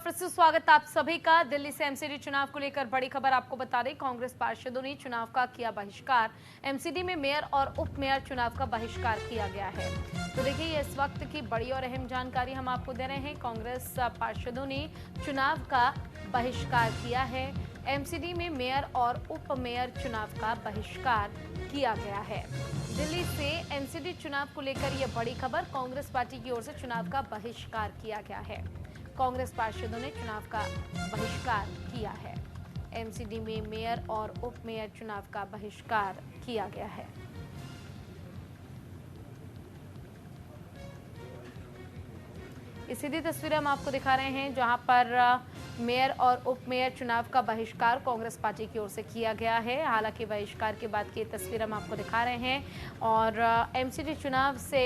फिर से स्वागत आप सभी का। दिल्ली से एमसीडी चुनाव को लेकर बड़ी खबर आपको बता दें, कांग्रेस पार्षदों ने चुनाव का किया बहिष्कार। एमसीडी में मेयर और उप मेयर चुनाव का बहिष्कार किया गया है। तो देखिए, ये इस वक्त की बड़ी और अहम जानकारी हम आपको दे रहे हैं। कांग्रेस पार्षदों ने चुनाव का बहिष्कार किया है। एमसीडी में मेयर और उप मेयर चुनाव का बहिष्कार किया गया है। दिल्ली से एमसीडी चुनाव को लेकर यह बड़ी खबर, कांग्रेस पार्टी की ओर से चुनाव का बहिष्कार किया गया है। कांग्रेस पार्षदों ने चुनाव का बहिष्कार किया है। एमसीडी में मेयर और उप मेयर चुनाव का बहिष्कार किया गया है। ये सीधी तस्वीरें हम आपको दिखा रहे हैं, जहां पर मेयर और उप मेयर चुनाव का बहिष्कार कांग्रेस पार्टी की ओर से किया गया है। हालांकि बहिष्कार के बाद की तस्वीर हम आपको दिखा रहे हैं और एमसीडी चुनाव से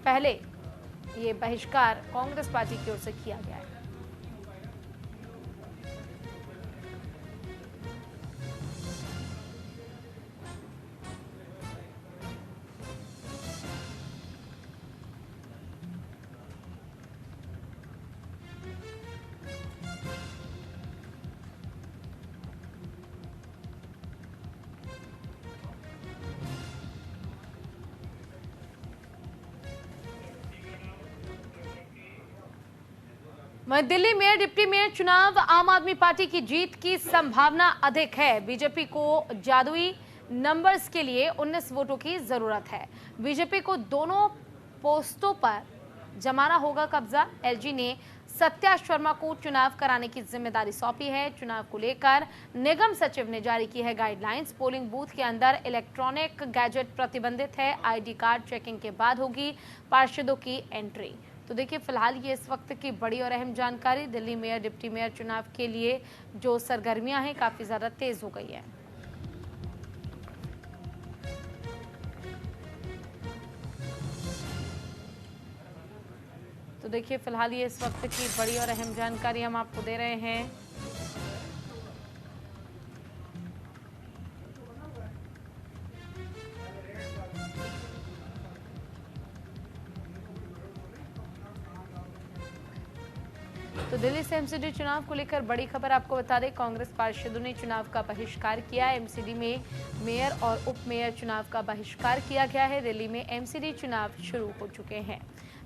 पहले ये बहिष्कार कांग्रेस पार्टी की ओर से किया गया है। वहीं दिल्ली मेयर डिप्टी मेयर चुनाव, आम आदमी पार्टी की जीत की संभावना अधिक है। बीजेपी को जादुई नंबर्स के लिए 19 वोटों की जरूरत है। बीजेपी को दोनों पोस्टों पर जमाना होगा कब्जा। एलजी ने सत्या शर्मा को चुनाव कराने की जिम्मेदारी सौंपी है। चुनाव को लेकर निगम सचिव ने जारी की है गाइडलाइंस। पोलिंग बूथ के अंदर इलेक्ट्रॉनिक गैजेट प्रतिबंधित है। आईडी कार्ड चेकिंग के बाद होगी पार्षदों की एंट्री। तो देखिए, फिलहाल ये इस वक्त की बड़ी और अहम जानकारी। दिल्ली मेयर डिप्टी मेयर चुनाव के लिए जो सरगर्मियां हैं काफी ज्यादा तेज हो गई हैं। तो देखिए, फिलहाल ये इस वक्त की बड़ी और अहम जानकारी हम आपको दे रहे हैं। तो दिल्ली से एमसीडी चुनाव को लेकर बड़ी खबर आपको बता दें, कांग्रेस पार्षदों ने चुनाव का बहिष्कार किया। एमसीडी में मेयर और उप मेयर चुनाव का बहिष्कार किया गया है। दिल्ली में एमसीडी चुनाव शुरू हो चुके हैं।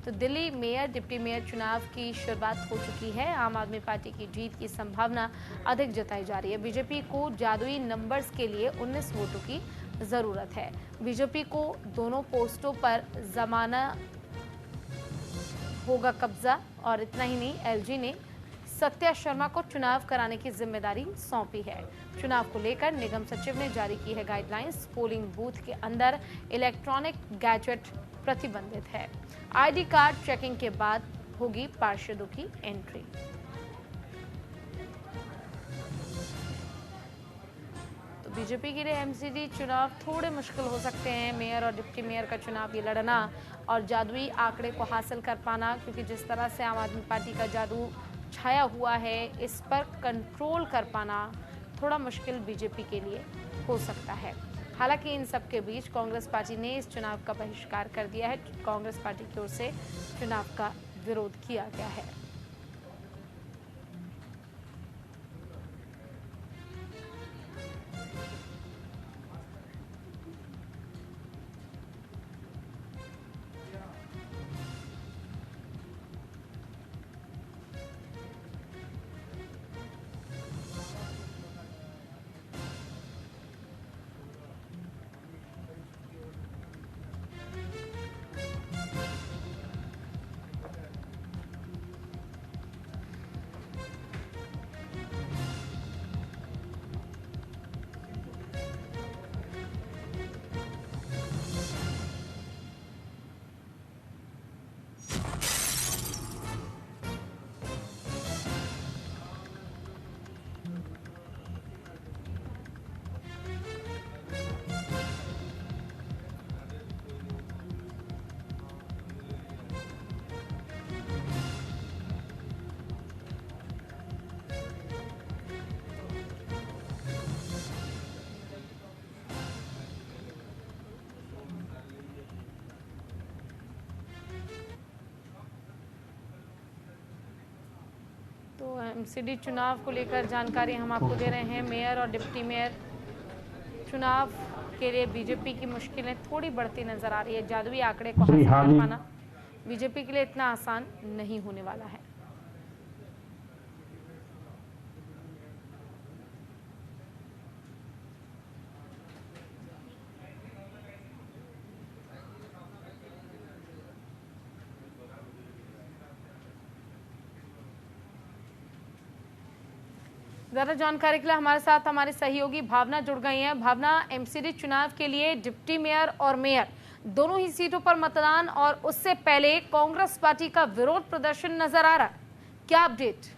तो दिल्ली मेयर डिप्टी मेयर चुनाव की शुरुआत हो चुकी है। आम आदमी पार्टी की जीत की संभावना अधिक जताई जा रही है। बीजेपी को जादुई नंबर्स के लिए 19 वोटों की जरूरत है। बीजेपी को दोनों पोस्टों पर जमाना होगा कब्जा। और इतना ही नहीं, एलजी ने सत्या शर्मा को चुनाव कराने की जिम्मेदारी सौंपी है। चुनाव को लेकर निगम सचिव ने जारी की है गाइडलाइंस। पोलिंग बूथ के अंदर इलेक्ट्रॉनिक गैजेट प्रतिबंधित है। आईडी कार्ड चेकिंग के बाद होगी पार्षदों की एंट्री। तो बीजेपी के लिए एमसीडी चुनाव थोड़े मुश्किल हो सकते हैं। मेयर और डिप्टी मेयर का चुनाव ये लड़ना और जादुई आंकड़े को हासिल कर पाना, क्योंकि जिस तरह से आम आदमी पार्टी का जादू छाया हुआ है, इस पर कंट्रोल कर पाना थोड़ा मुश्किल बीजेपी के लिए हो सकता है। हालांकि इन सब के बीच कांग्रेस पार्टी ने इस चुनाव का बहिष्कार कर दिया है। कांग्रेस पार्टी की ओर से चुनाव का विरोध किया गया है। तो एमसीडी चुनाव को लेकर जानकारी हम आपको दे रहे हैं। मेयर और डिप्टी मेयर चुनाव के लिए बीजेपी की मुश्किलें थोड़ी बढ़ती नजर आ रही है। जादुई आंकड़े को हासिल कर पाना बीजेपी के लिए इतना आसान नहीं होने वाला है। ज़्यादा जानकारी के लिए हमारे साथ हमारी सहयोगी भावना जुड़ गई हैं। भावना, एमसीडी चुनाव के लिए डिप्टी मेयर और मेयर दोनों ही सीटों पर मतदान और उससे पहले कांग्रेस पार्टी का विरोध प्रदर्शन नजर आ रहा है, क्या अपडेट?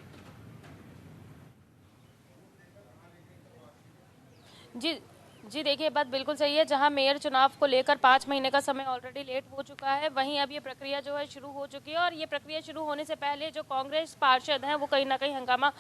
जी देखिए, बात बिल्कुल सही है। जहां मेयर चुनाव को लेकर 5 महीने का समय ऑलरेडी लेट हो चुका है, वहीं अब ये प्रक्रिया जो है शुरू हो चुकी है। और ये प्रक्रिया शुरू होने से पहले जो कांग्रेस पार्षद हैं वो कहीं ना कहीं हंगामा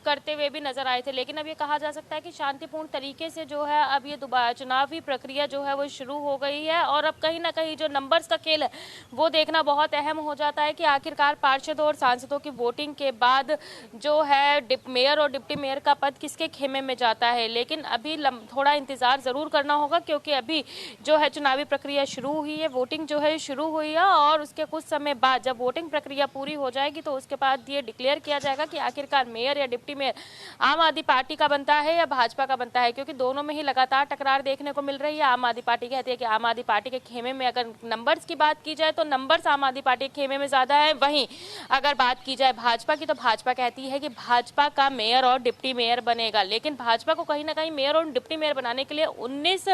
करते हुए भी नजर आए थे। लेकिन अब ये कहा जा सकता है कि शांतिपूर्ण तरीके से जो है अब ये दोबारा चुनावी प्रक्रिया जो है वो शुरू हो गई है। और अब कहीं ना कहीं जो नंबर्स का खेल है वो देखना बहुत अहम हो जाता है कि आखिरकार पार्षदों और सांसदों की वोटिंग के बाद जो है मेयर और डिप्टी मेयर का पद किसके खेमे में जाता है। लेकिन अभी थोड़ा इंतजार जरूर करना होगा, क्योंकि अभी जो है चुनावी प्रक्रिया शुरू हुई है, वोटिंग जो है शुरू हुई है। और उसके कुछ समय बाद जब वोटिंग प्रक्रिया पूरी हो जाएगी तो उसके बाद ये डिक्लेयर किया जाएगा कि आखिरकार मेयर या डिप्टी मेयर आम आदमी पार्टी का बनता है या भाजपा का बनता है। क्योंकि दोनों में ही लगातार टकरार देखने को मिल रही है। आम आदमी पार्टी कहती है कि आम आदमी पार्टी के खेमे में, अगर नंबर्स की बात की जाए तो नंबर्स आम आदमी पार्टी के खेमे में ज्यादा है। वहीं अगर बात की जाए भाजपा की तो भाजपा कहती है कि भाजपा का मेयर और डिप्टी मेयर बनेगा। लेकिन भाजपा को कहीं ना कहीं मेयर और डिप्टी मेयर बनाने के लिए 19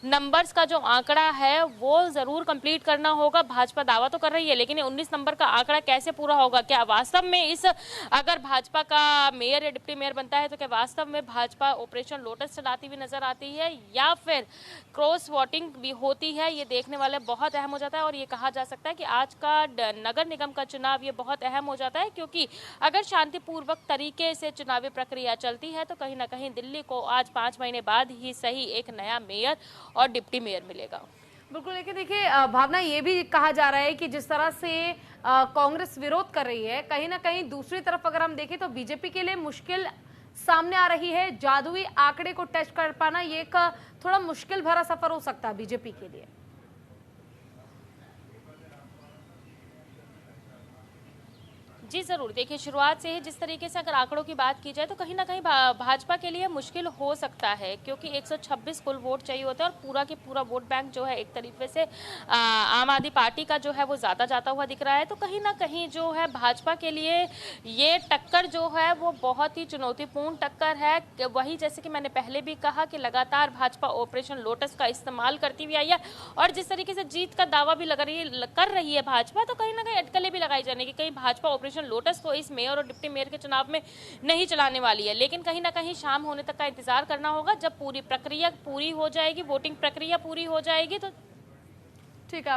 नंबर्स का जो आंकड़ा है वो जरूर कंप्लीट करना होगा। भाजपा दावा तो कर रही है, लेकिन 19 नंबर का आंकड़ा कैसे पूरा होगा? क्या वास्तव में इस अगर भाजपा का मेयर या डिप्टी मेयर बनता है तो क्या वास्तव में भाजपा ऑपरेशन लोटस चलाती हुई नजर आती है या फिर क्रॉस वोटिंग भी होती है? ये देखने वाले बहुत अहम हो जाता है। और ये कहा जा सकता है कि आज का नगर निगम का चुनाव ये बहुत अहम हो जाता है, क्योंकि अगर शांतिपूर्वक तरीके से चुनावी प्रक्रिया चलती है तो कहीं ना कहीं दिल्ली को आज 5 महीने बाद ही सही एक नया मेयर और डिप्टी मेयर मिलेगा। बिल्कुल। लेकिन देखिए भावना, ये भी कहा जा रहा है कि जिस तरह से कांग्रेस विरोध कर रही है, कहीं ना कहीं दूसरी तरफ अगर हम देखें तो बीजेपी के लिए मुश्किल सामने आ रही है। जादुई आंकड़े को टच कर पाना ये एक थोड़ा मुश्किल भरा सफर हो सकता है बीजेपी के लिए। जी जरूर, देखिए शुरुआत से ही जिस तरीके से अगर आंकड़ों की बात की जाए तो कहीं ना कहीं भाजपा के लिए मुश्किल हो सकता है, क्योंकि 126 कुल वोट चाहिए होता है और पूरा के पूरा वोट बैंक जो है एक तरीके से आम आदमी पार्टी का जो है वो ज्यादा जाता हुआ दिख रहा है। तो कहीं ना कहीं जो है भाजपा के लिए ये टक्कर जो है वो बहुत ही चुनौतीपूर्ण टक्कर है। वही जैसे कि मैंने पहले भी कहा कि लगातार भाजपा ऑपरेशन लोटस का इस्तेमाल करती हुई आई है और जिस तरीके से जीत का दावा भी कर रही है भाजपा, तो कहीं ना कहीं अटकलें भी लगाई जाने की कहीं भाजपा ऑपरेशन लोटस को इस मेयर और डिप्टी मेयर के चुनाव में नहीं चलाने वाली है। लेकिन कहीं ना कहीं शाम होने तक का इंतजार करना होगा। जब पूरी प्रक्रिया पूरी हो जाएगी, वोटिंग प्रक्रिया पूरी हो जाएगी, तो ठीक है।